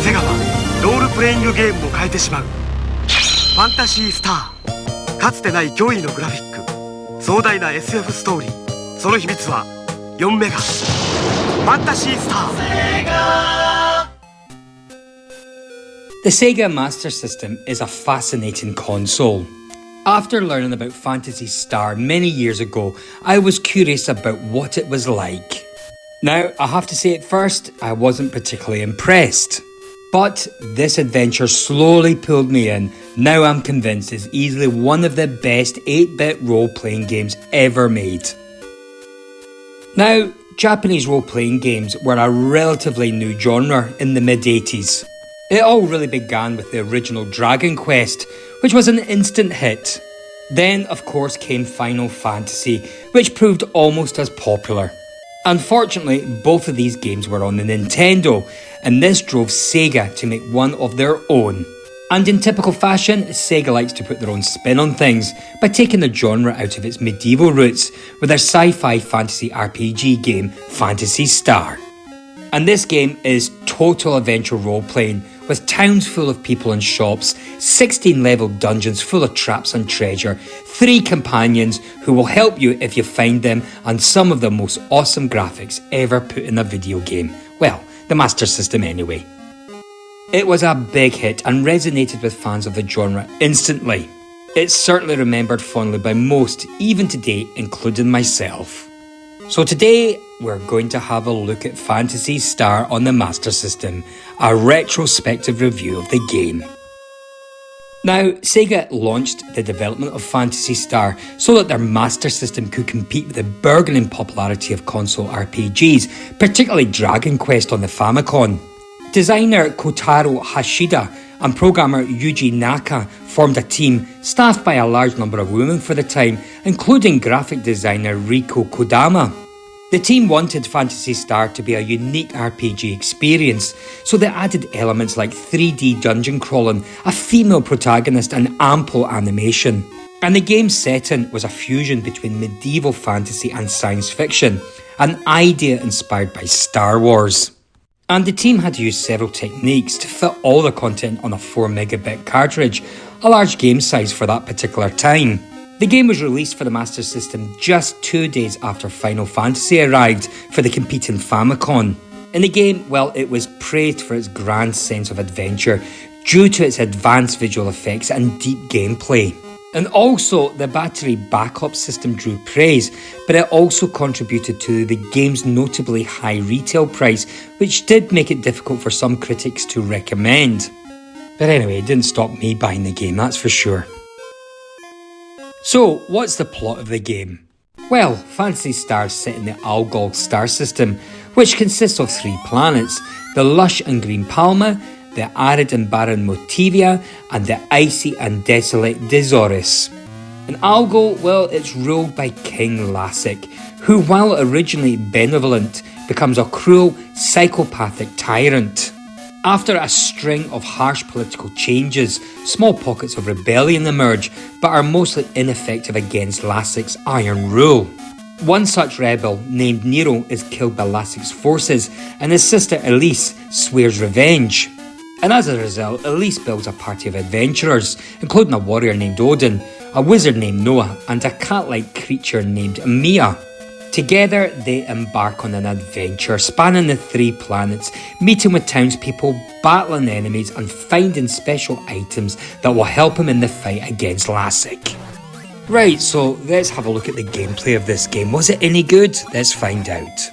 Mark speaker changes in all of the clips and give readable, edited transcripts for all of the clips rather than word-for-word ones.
Speaker 1: セガはロールプレイングゲームも変えてしまう。ファンタシースター、かつてない驚異のグラフィック、壮大な SF ストーリー、その秘密は4メガ。ファンタシースター。
Speaker 2: The Sega Master System is a fascinating console. After learning about Phantasy Star many years ago, I was curious about what it was like. Now, I have to say at first, I wasn't particularly impressed. But this adventure slowly pulled me in. Now I'm convinced it's easily one of the best 8-bit role-playing games ever made. Now, Japanese role-playing games were a relatively new genre in the mid-80s. It all really began with the original Dragon Quest, which was an instant hit. Then, of course, came Final Fantasy, which proved almost as popular. Unfortunately, both of these games were on the Nintendo, and this drove Sega to make one of their own. And in typical fashion, Sega likes to put their own spin on things by taking the genre out of its medieval roots with their sci-fi fantasy RPG game, Phantasy Star. And this game is total adventure role-playing, with towns full of people and shops, 16-level dungeons full of traps and treasure, 3 companions who will help you if you find them, and some of the most awesome graphics ever put in a video game. Well, the Master System anyway. It was a big hit and resonated with fans of the genre instantly. It's certainly remembered fondly by most, even today, including myself. So today, we're going to have a look at Phantasy Star on the Master System, a retrospective review of the game. Now, Sega launched the development of Phantasy Star so that their Master System could compete with the burgeoning popularity of console RPGs, particularly Dragon Quest on the Famicom. Designer Kotaro Hashida and programmer Yuji Naka formed a team staffed by a large number of women for the time, including graphic designer Riko Kodama. The team wanted Phantasy Star to be a unique RPG experience, so they added elements like 3D dungeon crawling, a female protagonist and ample animation. And the game's setting was a fusion between medieval fantasy and science fiction, an idea inspired by Star Wars. And the team had to use several techniques to fit all the content on a 4 megabit cartridge, a large game size for that particular time. The game was released for the Master System just 2 days after Final Fantasy arrived for the competing Famicom. In the game, well, it was praised for its grand sense of adventure due to its advanced visual effects and deep gameplay. And also, the battery backup system drew praise, but it also contributed to the game's notably high retail price, which did make it difficult for some critics to recommend. But anyway, it didn't stop me buying the game, that's for sure. So, what's the plot of the game? Well, Phantasy Star is set in the Algol star system, which consists of 3 planets, the lush and green Palma, the arid and barren Motivia, and the icy and desolate Dezoris. In Algol, well, it's ruled by King Lassic, who, while originally benevolent, becomes a cruel, psychopathic tyrant. After a string of harsh political changes, small pockets of rebellion emerge, but are mostly ineffective against Lassic's iron rule. One such rebel, named Nero, is killed by Lassic's forces, and his sister Elise swears revenge. And as a result, Elise builds a party of adventurers, including a warrior named Odin, a wizard named Noah, and a cat-like creature named Mia. Together, they embark on an adventure spanning the 3 planets, meeting with townspeople, battling enemies, and finding special items that will help him in the fight against Lassic. Right, so let's have a look at the gameplay of this game. Was it any good? Let's find out.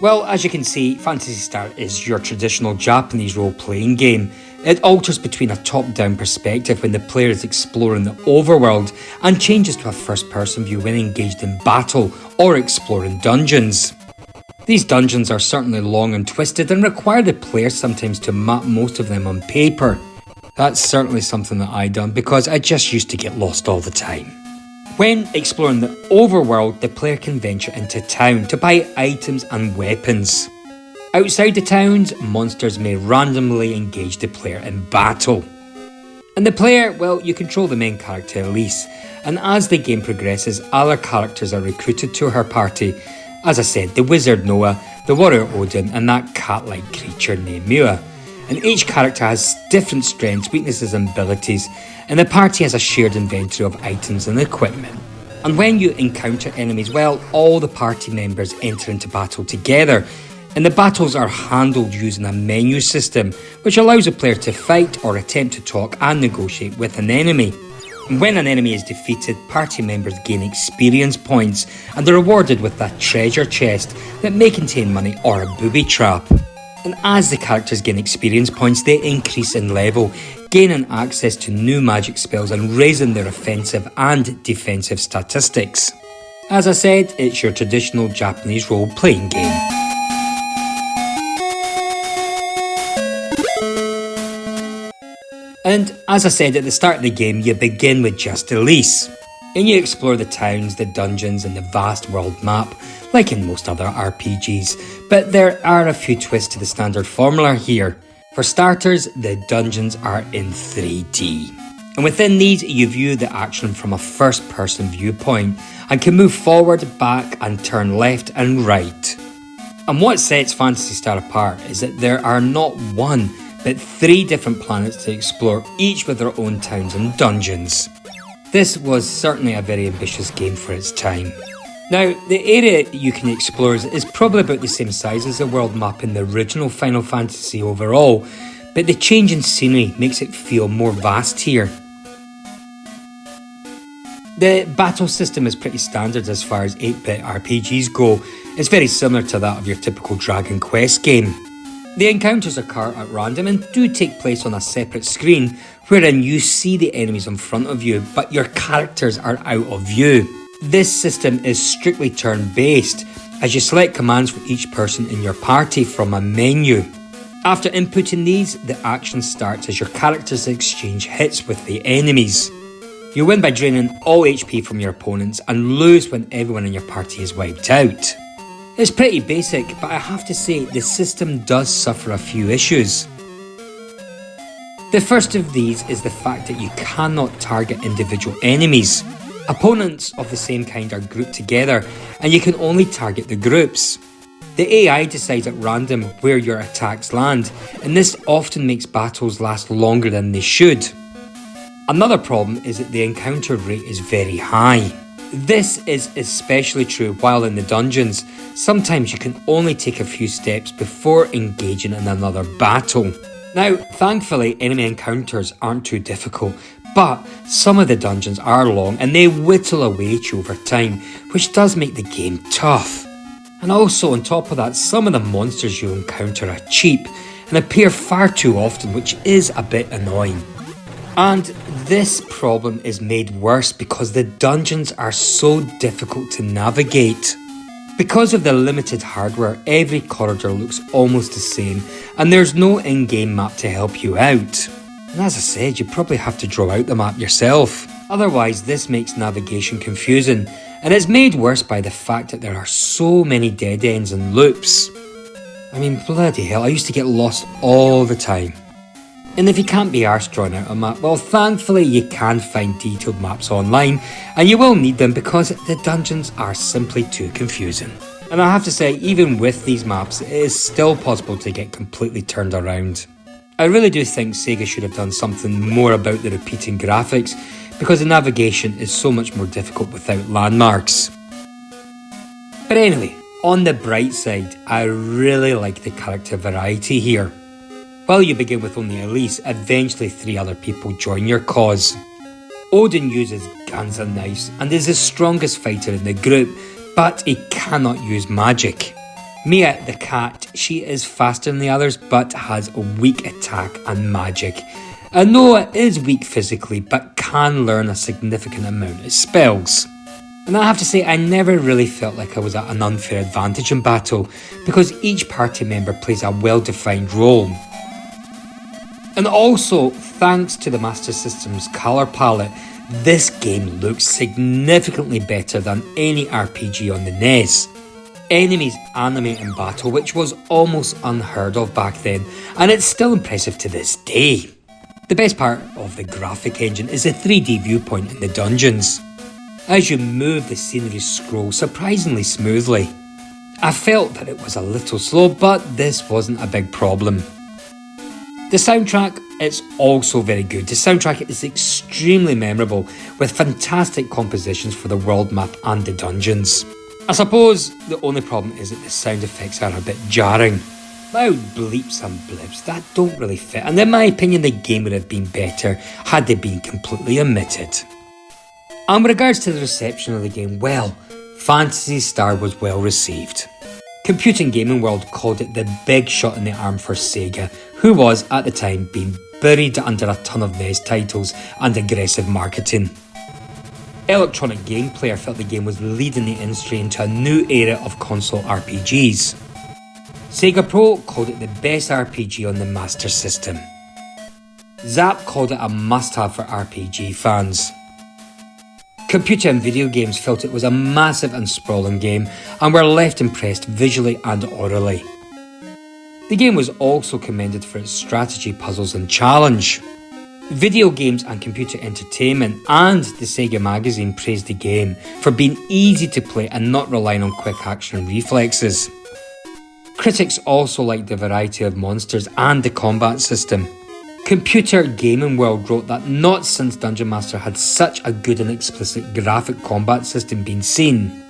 Speaker 2: Well, as you can see, Phantasy Star is your traditional Japanese role-playing game. It alters between a top-down perspective when the player is exploring the overworld and changes to a first-person view when engaged in battle or exploring dungeons. These dungeons are certainly long and twisted and require the player sometimes to map most of them on paper. That's certainly something that I done because I just used to get lost all the time. When exploring the overworld, the player can venture into town to buy items and weapons. Outside the towns, monsters may randomly engage the player in battle. And the player, well, you control the main character Elise, and as the game progresses, other characters are recruited to her party. As I said, the wizard Noah, the warrior Odin, and that cat-like creature named Mua. And each character has different strengths, weaknesses and abilities, and the party has a shared inventory of items and equipment. And when you encounter enemies, well, all the party members enter into battle together, and the battles are handled using a menu system, which allows a player to fight or attempt to talk and negotiate with an enemy. And when an enemy is defeated, party members gain experience points and are rewarded with a treasure chest that may contain money or a booby trap. And as the characters gain experience points, they increase in level, gaining access to new magic spells and raising their offensive and defensive statistics. As I said, it's your traditional Japanese role-playing game. And as I said at the start of the game, you begin with just Elise. And you explore the towns, the dungeons and the vast world map, like in most other RPGs. But there are a few twists to the standard formula here. For starters, the dungeons are in 3D. And within these, you view the action from a first-person viewpoint and can move forward, back and turn left and right. And what sets Phantasy Star apart is that there are not one, but 3 different planets to explore, each with their own towns and dungeons. This was certainly a very ambitious game for its time. Now, the area you can explore is probably about the same size as the world map in the original Final Fantasy overall, but the change in scenery makes it feel more vast here. The battle system is pretty standard as far as 8-bit RPGs go. It's very similar to that of your typical Dragon Quest game. The encounters occur at random and do take place on a separate screen, wherein you see the enemies in front of you, but your characters are out of view. This system is strictly turn-based, as you select commands for each person in your party from a menu. After inputting these, the action starts as your characters exchange hits with the enemies. You win by draining all HP from your opponents and lose when everyone in your party is wiped out. It's pretty basic, but I have to say the system does suffer a few issues. The first of these is the fact that you cannot target individual enemies. Opponents of the same kind are grouped together, and you can only target the groups. The AI decides at random where your attacks land, and this often makes battles last longer than they should. Another problem is that the encounter rate is very high. This is especially true while in the dungeons. Sometimes you can only take a few steps before engaging in another battle. Now, thankfully, enemy encounters aren't too difficult, but some of the dungeons are long and they whittle away at you over time, which does make the game tough. And also, on top of that, some of the monsters you encounter are cheap and appear far too often, which is a bit annoying. And this problem is made worse because the dungeons are so difficult to navigate. Because of the limited hardware, every corridor looks almost the same, and there's no in-game map to help you out. And as I said, you probably have to draw out the map yourself. Otherwise, this makes navigation confusing, and it's made worse by the fact that there are so many dead ends and loops. I mean, bloody hell, I used to get lost all the time. And if you can't be arsed drawing out a map, well, thankfully you can find detailed maps online, and you will need them because the dungeons are simply too confusing. And I have to say, even with these maps, it is still possible to get completely turned around. I really do think Sega should have done something more about the repeating graphics, because the navigation is so much more difficult without landmarks. But anyway, on the bright side, I really like the character variety here. While you begin with only Elise, eventually 3 other people join your cause. Odin uses guns and knives and is the strongest fighter in the group, but he cannot use magic. Mia the cat, she is faster than the others but has a weak attack and magic. And Noah is weak physically but can learn a significant amount of spells. And I have to say, I never really felt like I was at an unfair advantage in battle because each party member plays a well-defined role. And also, thanks to the Master System's colour palette, this game looks significantly better than any RPG on the NES. Enemies animate in battle, which was almost unheard of back then, and it's still impressive to this day. The best part of the graphic engine is the 3D viewpoint in the dungeons. As you move, the scenery scrolls surprisingly smoothly. I felt that it was a little slow, but this wasn't a big problem. The soundtrack is also very good. The soundtrack is extremely memorable, with fantastic compositions for the world map and the dungeons. I suppose the only problem is that the sound effects are a bit jarring. Loud bleeps and blips that don't really fit, and in my opinion the game would have been better had they been completely omitted. And with regards to the reception of the game, well, Phantasy Star was well received. Computing Gaming World called it the big shot in the arm for Sega, who was, at the time, being buried under a ton of NES titles and aggressive marketing. Electronic Game Player felt the game was leading the industry into a new era of console RPGs. Sega Pro called it the best RPG on the Master System. Zap called it a must-have for RPG fans. Computer and Video Games felt it was a massive and sprawling game and were left impressed visually and orally. The game was also commended for its strategy, puzzles and challenge. Video Games and Computer Entertainment and the Sega magazine praised the game for being easy to play and not relying on quick action and reflexes. Critics also liked the variety of monsters and the combat system. Computer Gaming World wrote that not since Dungeon Master had such a good and explicit graphic combat system been seen.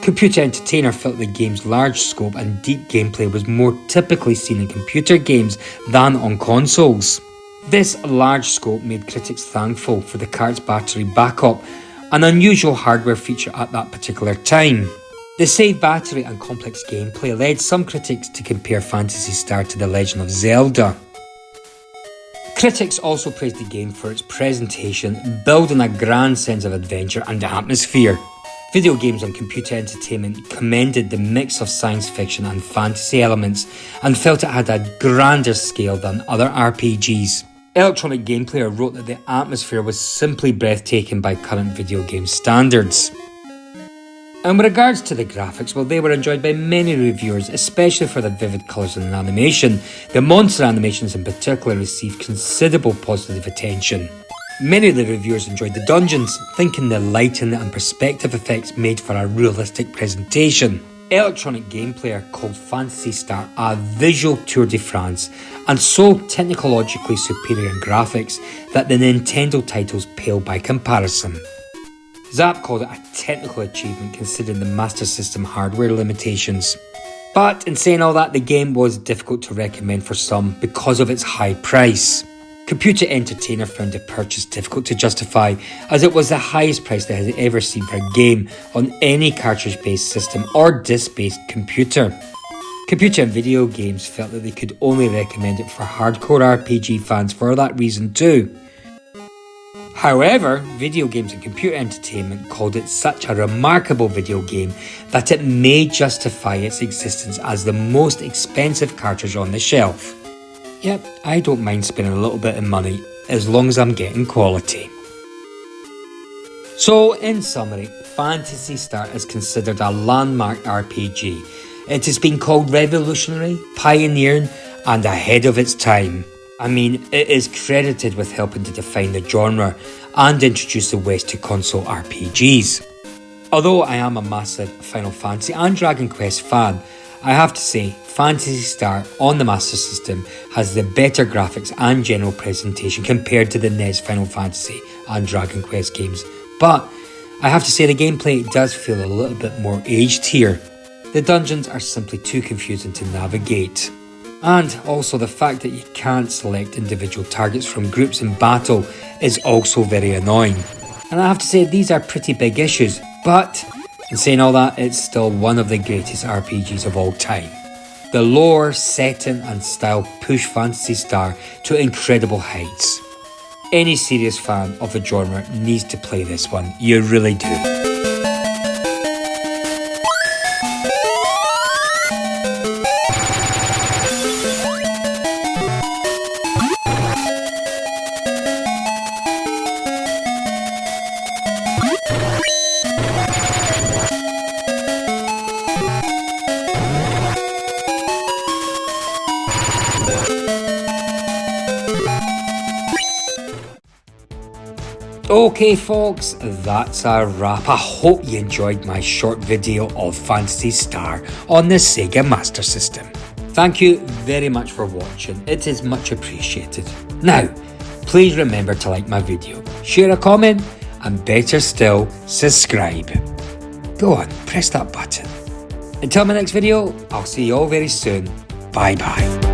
Speaker 2: Computer Entertainer felt the game's large scope and deep gameplay was more typically seen in computer games than on consoles. This large scope made critics thankful for the cart's battery backup, an unusual hardware feature at that particular time. The save battery and complex gameplay led some critics to compare Phantasy Star to The Legend of Zelda. Critics also praised the game for its presentation, building a grand sense of adventure and atmosphere. Video Games and Computer Entertainment commended the mix of science fiction and fantasy elements and felt it had a grander scale than other RPGs. Electronic Game Player wrote that the atmosphere was simply breathtaking by current video game standards. And with regards to the graphics, well, they were enjoyed by many reviewers, especially for their vivid colours and animation. The monster animations in particular received considerable positive attention. Many of the reviewers enjoyed the dungeons, thinking the lighting and perspective effects made for a realistic presentation. Electronic Game Player called Phantasy Star a visual tour de France and so technologically superior in graphics that the Nintendo titles pale by comparison. Zap called it a technical achievement considering the Master System hardware limitations. But in saying all that, the game was difficult to recommend for some because of its high price. Computer Entertainer found the purchase difficult to justify as it was the highest price they had ever seen for a game on any cartridge-based system or disc-based computer. Computer and Video Games felt that they could only recommend it for hardcore RPG fans for that reason too. However, Video Games and Computer Entertainment called it such a remarkable video game that it may justify its existence as the most expensive cartridge on the shelf. Yep, I don't mind spending a little bit of money as long as I'm getting quality. So, in summary, Phantasy Star is considered a landmark RPG. It has been called revolutionary, pioneering, and ahead of its time. I mean, it is credited with helping to define the genre and introduce the West to console RPGs. Although I am a massive Final Fantasy and Dragon Quest fan, I have to say Phantasy Star on the Master System has the better graphics and general presentation compared to the NES Final Fantasy and Dragon Quest games. But I have to say the gameplay does feel a little bit more aged here. The dungeons are simply too confusing to navigate. And also the fact that you can't select individual targets from groups in battle is also very annoying. And I have to say these are pretty big issues, but And saying all that, it's still one of the greatest RPGs of all time. The lore, setting and style push Phantasy Star to incredible heights. Any serious fan of the genre needs to play this one, you really do. Okay folks, that's a wrap. I hope you enjoyed my short video of Phantasy Star on the Sega Master System. Thank you very much for watching, it is much appreciated. Now, please remember to like my video, share a comment, and better still, subscribe. Go on, press that button. Until my next video, I'll see you all very soon. Bye bye.